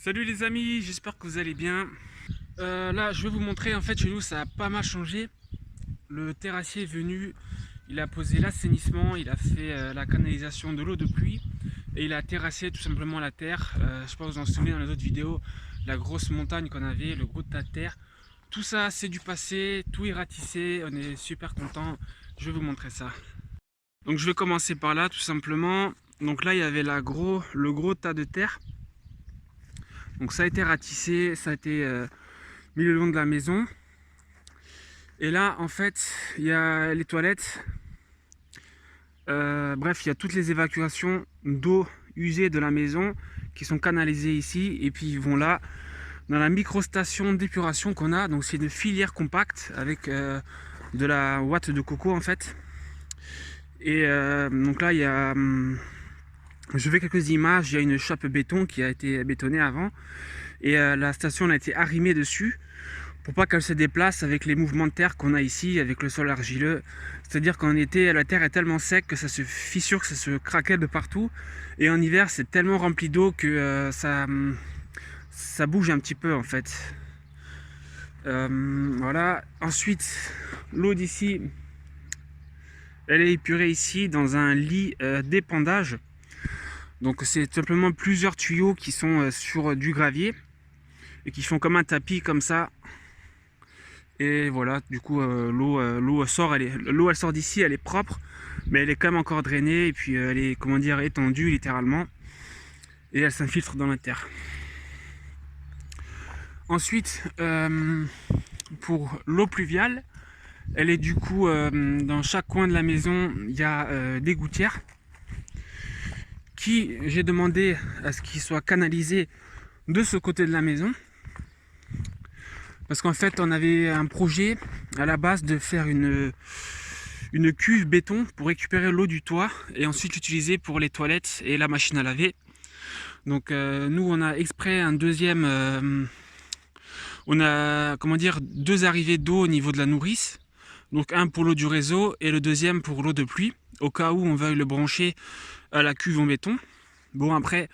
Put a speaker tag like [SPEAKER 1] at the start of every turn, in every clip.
[SPEAKER 1] Salut les amis, j'espère que vous allez bien. Là, je vais vous montrer, en fait, chez nous, ça a pas mal changé. Le terrassier est venu, il a posé l'assainissement, il a fait la canalisation de l'eau de pluie et il a terrassé tout simplement la terre. Je sais pas si vous en souvenez dans les autres vidéos, la grosse montagne qu'on avait, le gros tas de terre. Tout ça, c'est du passé, tout est ratissé, on est super content. Je vais vous montrer ça. Donc je vais commencer par là, tout simplement. Donc là, il y avait le gros tas de terre. Donc ça a été ratissé, ça a été mis le long de la maison. Et là, en fait, il y a les toilettes. Bref, il y a toutes les évacuations d'eau usée de la maison qui sont canalisées ici. Et puis ils vont là, dans la micro-station d'épuration qu'on a. Donc c'est une filière compacte avec de la ouate de coco en fait. Et donc là, il y a... je fais quelques images. Il y a une chape béton qui a été bétonnée avant. Et la station a été arrimée dessus pour pas qu'elle se déplace avec les mouvements de terre qu'on a ici, avec le sol argileux. C'est-à-dire qu'en été, la terre est tellement sec que ça se fissure, que ça se craquelle de partout. Et en hiver, c'est tellement rempli d'eau que ça bouge un petit peu en fait. Voilà. Ensuite, l'eau d'ici, elle est épurée ici dans un lit d'épandage. Donc c'est simplement plusieurs tuyaux qui sont sur du gravier et qui font comme un tapis comme ça. Et voilà, du coup, l'eau sort, l'eau elle sort d'ici, elle est propre, mais elle est quand même encore drainée, et puis elle est, comment dire, étendue littéralement, et elle s'infiltre dans la terre. Ensuite, pour l'eau pluviale, elle est du coup, dans chaque coin de la maison, il y a des gouttières, qui j'ai demandé à ce qu'ils soient canalisées de ce côté de la maison. Parce qu'en fait, on avait un projet à la base de faire une cuve béton pour récupérer l'eau du toit et ensuite l'utiliser pour les toilettes et la machine à laver. Donc nous, on a exprès un deuxième... on a, comment dire, deux arrivées d'eau au niveau de la nourrice. Donc un pour l'eau du réseau et le deuxième pour l'eau de pluie, au cas où on veuille le brancher à la cuve en béton. Bon, après,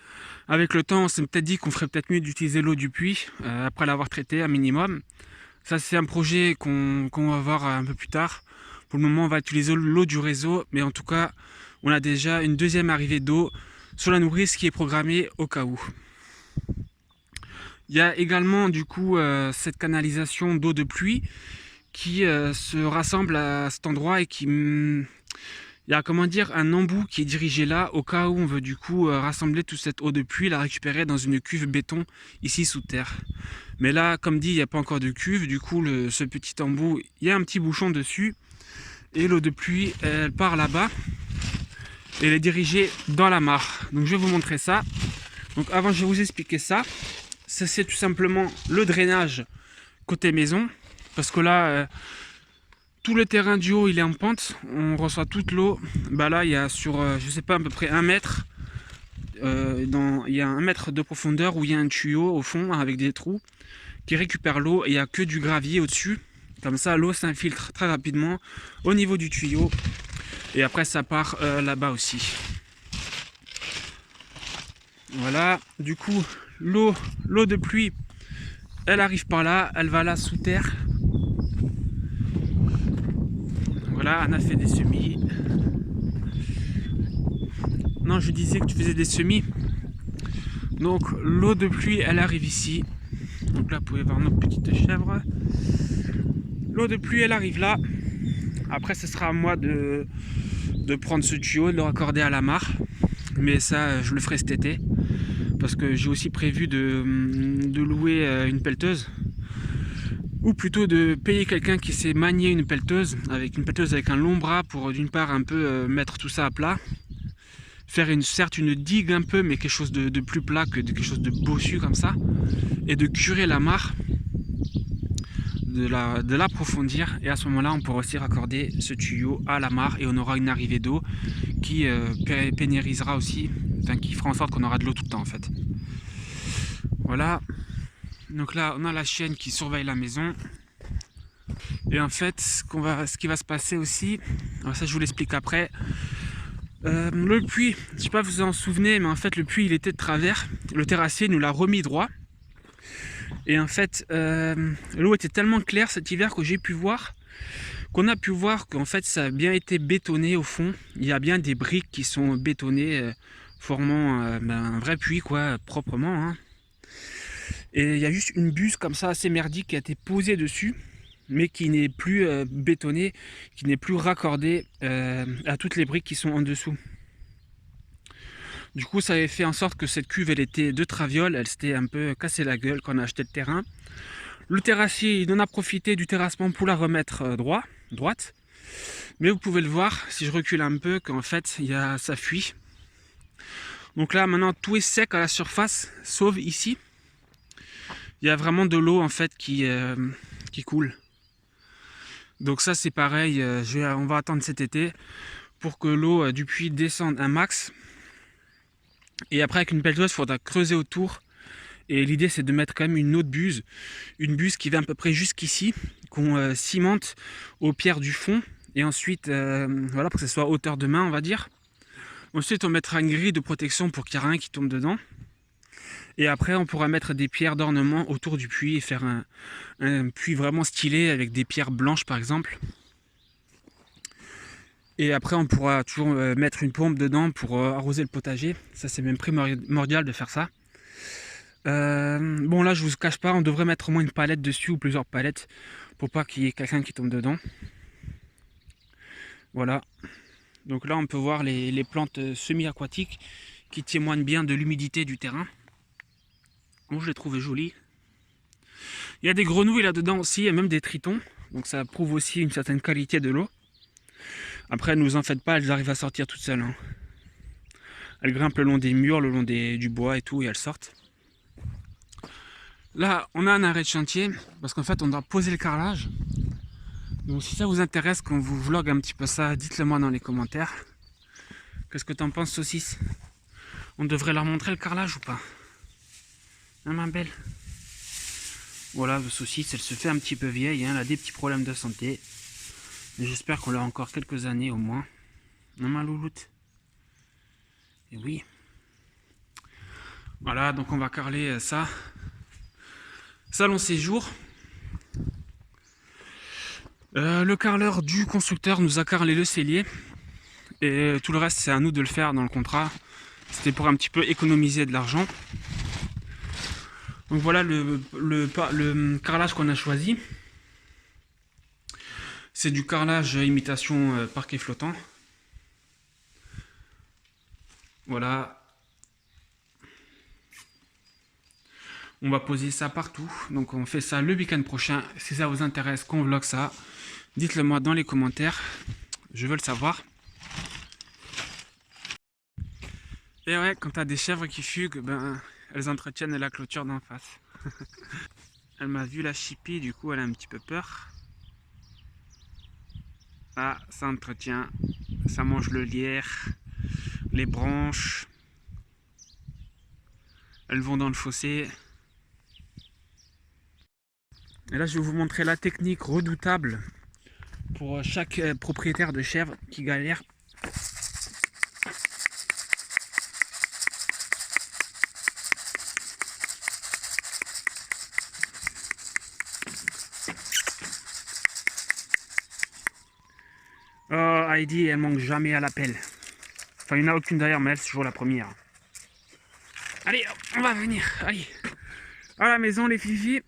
[SPEAKER 1] avec le temps, on s'est peut-être dit qu'on ferait peut-être mieux d'utiliser l'eau du puits, après l'avoir traité un minimum. Ça, c'est un projet qu'on va voir un peu plus tard. Pour le moment, on va utiliser l'eau du réseau, mais en tout cas, on a déjà une deuxième arrivée d'eau sur la nourrice qui est programmée au cas où. Il y a également, du coup, cette canalisation d'eau de pluie qui se rassemble à cet endroit et qui... il y a, comment dire, un embout qui est dirigé là au cas où on veut du coup rassembler toute cette eau de pluie, la récupérer dans une cuve béton ici sous terre. Mais là, comme dit, il n'y a pas encore de cuve, du coup ce petit embout, il y a un petit bouchon dessus et l'eau de pluie, elle part là-bas et elle est dirigée dans la mare. Donc je vais vous montrer ça. Donc avant, je vais vous expliquer ça. Ça, c'est tout simplement le drainage côté maison, parce que là... tout le terrain du haut il est en pente, on reçoit toute l'eau. Bah là il y a sur je sais pas à peu près 1 mètre, il y a 1 mètre de profondeur où il y a un tuyau au fond avec des trous qui récupère l'eau et il n'y a que du gravier au-dessus. Comme ça l'eau s'infiltre très rapidement au niveau du tuyau et après ça part là-bas aussi. Voilà, du coup l'eau de pluie elle arrive par là, elle va là sous terre. Voilà, on a fait des semis. Non, je disais que tu faisais des semis. Donc l'eau de pluie, elle arrive ici. Donc là, vous pouvez voir notre petite chèvre. L'eau de pluie, elle arrive là. Après, ce sera à moi de prendre ce tuyau, de le raccorder à la mare. Mais ça, je le ferai cet été. Parce que j'ai aussi prévu de louer une pelleteuse. Ou plutôt de payer quelqu'un qui sait manier une pelleteuse avec un long bras pour d'une part un peu mettre tout ça à plat, faire certes une digue un peu, mais quelque chose de plus plat que quelque chose de bossu comme ça, et de curer la mare, de l'approfondir, et à ce moment-là on pourra aussi raccorder ce tuyau à la mare et on aura une arrivée d'eau qui pénérisera aussi, enfin qui fera en sorte qu'on aura de l'eau tout le temps en fait. Voilà. Donc là, on a la chienne qui surveille la maison. Et en fait, ce qui va se passer aussi, alors ça je vous l'explique après, Le puits, je sais pas si vous vous en souvenez, mais en fait le puits il était de travers. Le terrassier nous l'a remis droit. Et en fait, l'eau était tellement claire cet hiver que j'ai pu voir, qu'on a pu voir qu'en fait ça a bien été bétonné au fond. Il y a bien des briques qui sont bétonnées, formant un vrai puits quoi, proprement. Hein. Et il y a juste une buse comme ça assez merdique qui a été posée dessus, mais qui n'est plus bétonnée, qui n'est plus raccordée à toutes les briques qui sont en dessous. Du coup, ça avait fait en sorte que cette cuve, elle était de traviole, elle s'était un peu cassé la gueule quand on a acheté le terrain. Le terrassier, il en a profité du terrassement pour la remettre droite. Mais vous pouvez le voir, si je recule un peu, qu'en fait, ça fuit. Donc là, maintenant, tout est sec à la surface, sauf ici. Il y a vraiment de l'eau, en fait, qui coule. Donc ça, c'est pareil, on va attendre cet été pour que l'eau du puits descende un max. Et après, avec une pelleteuse, il faudra creuser autour. Et l'idée, c'est de mettre quand même une autre buse. Une buse qui va à peu près jusqu'ici, qu'on cimente aux pierres du fond. Et ensuite, voilà, pour que ce soit hauteur de main, on va dire. Ensuite, on mettra une grille de protection pour qu'il n'y ait rien qui tombe dedans. Et après, on pourra mettre des pierres d'ornement autour du puits et faire un puits vraiment stylé avec des pierres blanches, par exemple. Et après, on pourra toujours mettre une pompe dedans pour arroser le potager. Ça, c'est même primordial de faire ça. Bon, là, je vous cache pas, on devrait mettre au moins une palette dessus ou plusieurs palettes pour pas qu'il y ait quelqu'un qui tombe dedans. Voilà. Donc là, on peut voir les plantes semi-aquatiques qui témoignent bien de l'humidité du terrain. Bon, je l'ai trouvé joli. Il y a des grenouilles là-dedans aussi, et même des tritons. Donc ça prouve aussi une certaine qualité de l'eau. Après, ne vous en faites pas, elles arrivent à sortir toutes seules. Hein. Elles grimpent le long des murs, le long du bois et tout, et elles sortent. Là, on a un arrêt de chantier, parce qu'en fait, on doit poser le carrelage. Donc si ça vous intéresse qu'on vous vlog un petit peu ça, dites-le moi dans les commentaires. Qu'est-ce que t'en penses, saucisse? On devrait leur montrer le carrelage ou pas? Hein, ma belle? Voilà, le saucisse, elle se fait un petit peu vieille, hein, elle a des petits problèmes de santé. Mais j'espère qu'on l'a encore quelques années au moins. Non, ma louloute? Et oui. Voilà, donc on va carreler ça. Salon séjour. Le carreleur du constructeur nous a carrelé le cellier. Et tout le reste, c'est à nous de le faire dans le contrat. C'était pour un petit peu économiser de l'argent. Donc voilà le carrelage qu'on a choisi. C'est du carrelage imitation parquet flottant. Voilà. On va poser ça partout. Donc on fait ça le week-end prochain. Si ça vous intéresse qu'on vlog ça, dites-le moi dans les commentaires. Je veux le savoir. Et ouais, quand t'as des chèvres qui fuguent, ben elles entretiennent la clôture d'en face. Elle m'a vu la chipie, du coup elle a un petit peu peur. Ah, ça entretient. Ça mange le lierre, les branches. Elles vont dans le fossé. Et là, je vais vous montrer la technique redoutable pour chaque propriétaire de chèvre qui galère. Oh, Heidi, elle manque jamais à l'appel. Enfin, il n'y en a aucune d'ailleurs, mais elle, c'est toujours la première. Allez, on va venir. Allez. À la maison, les filles.